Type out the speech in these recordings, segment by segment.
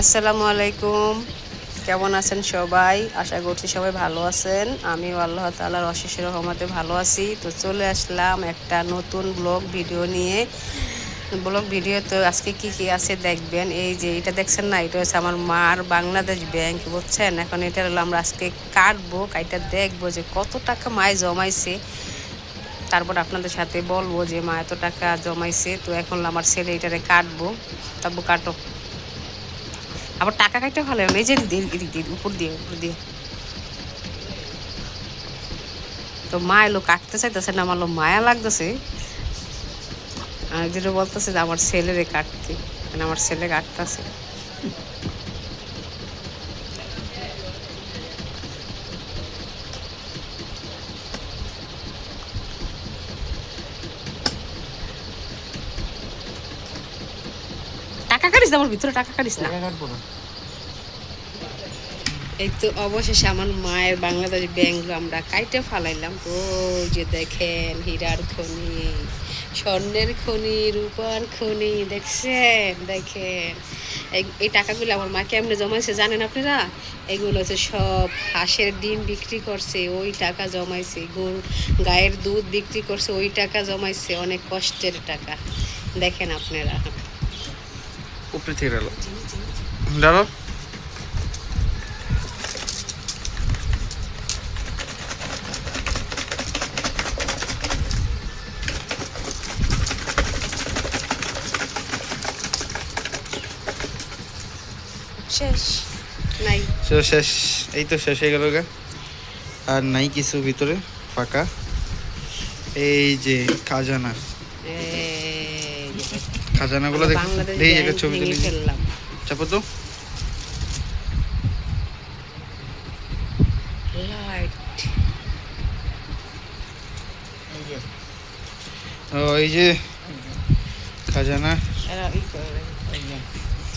আসসালামু আলাইকুম। কেমন আছেন সবাই? আশা করছি সবাই ভালো আছেন। আমিও আল্লাহ তাআলার অশেষ রহমতে ভালো আছি। তো চলে আসলাম একটা নতুন ব্লগ ভিডিও নিয়ে। ব্লগ ভিডিওতে আজকে কি আছে দেখবেন। এই যে এটা দেখছেন না, এটা হচ্ছে আমার মার বাংলাদেশ ব্যাংক, বুঝছেন? এখন এটা হলো আমরা আজকে কাটবো, কাইটা দেখবো যে কত টাকা মায় জমাইছে। তারপর আপনাদের সাথে বলবো যে মা এত টাকা জমাইছে। তো এখন আমার ছেলে এটারে কাটবো। তারপর কাটো, আবার টাকা খাইতে ভালো এই যে এদিক দিয়ে উপর দিয়ে। তো মা এলো কাটতে চাইতেছে না, আমার মায়া লাগতেছে। আর যেটা বলতেছে যে আমার ছেলেরে কাটতে, মানে আমার ছেলে কাটতেছে। টাকা কাটিস না, আমার ভিতরে টাকা কাটিস না। এই তো অবশেষে আমার মায়ের বাংলাদেশ ব্যাংক আমরা কাইটে ফালাইলাম। তো যে দেখেন হীরার খনি, স্বর্ণের খনি, রূপার খনি, দেখেন এই টাকাগুলো আমার মা কেমনে জমাইছে জানেন আপনারা? এগুলো হচ্ছে সব হাঁসের ডিম বিক্রি করছে, ওই টাকা জমাইছে। গরু গায়ের দুধ বিক্রি করছে, ওই টাকা জমাইছে। অনেক কষ্টের টাকা, দেখেন আপনারা। উপরে থেকে দাঁড়ো। শেষ নাই, শেষ, এই তো শেষ হয়ে গেল গা। আর নাই কিছু, ভিতরে ফাঁকা। এই যে খাজানা, খাজানাগুলো দেখতেছেন। এই একটা ছবি তুলে ফেললাম। চাপো তো। এই যে খাজানা,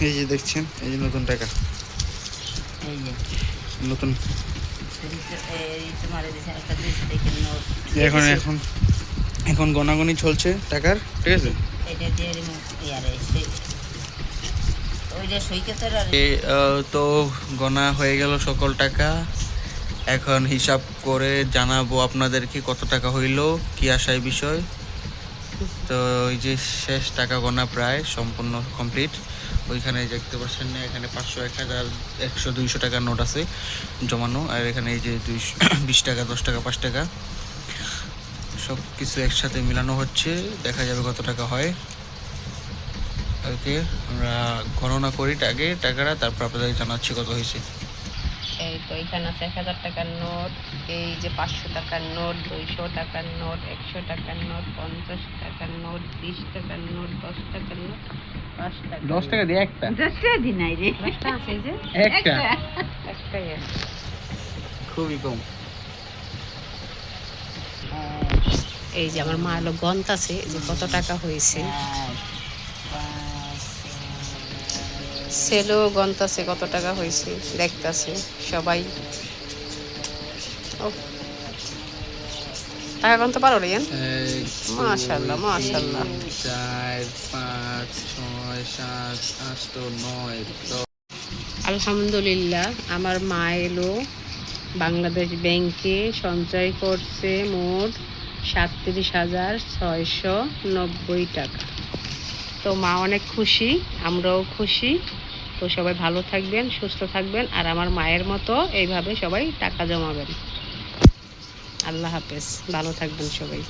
এই যে দেখছেন, এই যে নতুন টাকা, নতুন। এখন এখন এখন গনাগনি চলছে টাকার, ঠিক আছে। তো গনা হয়ে গেল সকল টাকা। এখন হিসাব করে জানাবো আপনাদেরকে কত টাকা হইল, কি আশায় বিষয়। তো ওই যে শেষ টাকা গোনা প্রায় সম্পূর্ণ কমপ্লিট। ওইখানে দেখতে পাচ্ছেন না, এখানে 500, 1000, 100, 200 টাকার নোট আছে জমানো। আর এখানে এই যে 20 টাকা, 10 টাকা, 5 টাকা সব কিছু একসাথে মিলানো হচ্ছে। দেখা যাবে কত টাকা হয়। ওকে, আমরা গণনা করি আগে টাকাটা, তারপর আপনাদের জানাচ্ছি কত হয়েছে। এই তো এখানে আছে 1000 টাকার নোট, এই যে 500 টাকার নোট, 200 টাকার নোট, 100 টাকার নোট, 50 টাকার নোট, 20 টাকার নোট, 10 টাকার নোট, 5 টাকা। 10 টাকা দিয়ে একটা, 10 টাকা দি নাই রে, 10 টাকা আছে যে একটা, একটাই আছে, খুবই কম। এই যে আমার মা হলো গন্ত আছে যে কত টাকা হয়েছে। সেলো গন্ত আছে কত টাকা হয়েছে, দেখতেছে সবাই। ও টাকা গনতে পারো রে? মাশাআল্লাহ মাশাআল্লাহ। 4, 5, 6, 7, 8, 9, 10। আলহামদুলিল্লাহ, আমার মা এলো বাংলাদেশ ব্যাংকে সঞ্চয় করছে মোট 37,690 টাকা। তো মা অনেক খুশি, আমরাও খুশি। তো সবাই ভালো থাকবেন, সুস্থ থাকবেন, আর আমার মায়ের মতো এইভাবে সবাই টাকা জমাবেন। আল্লাহ হাফেজ, ভালো থাকবেন সবাই।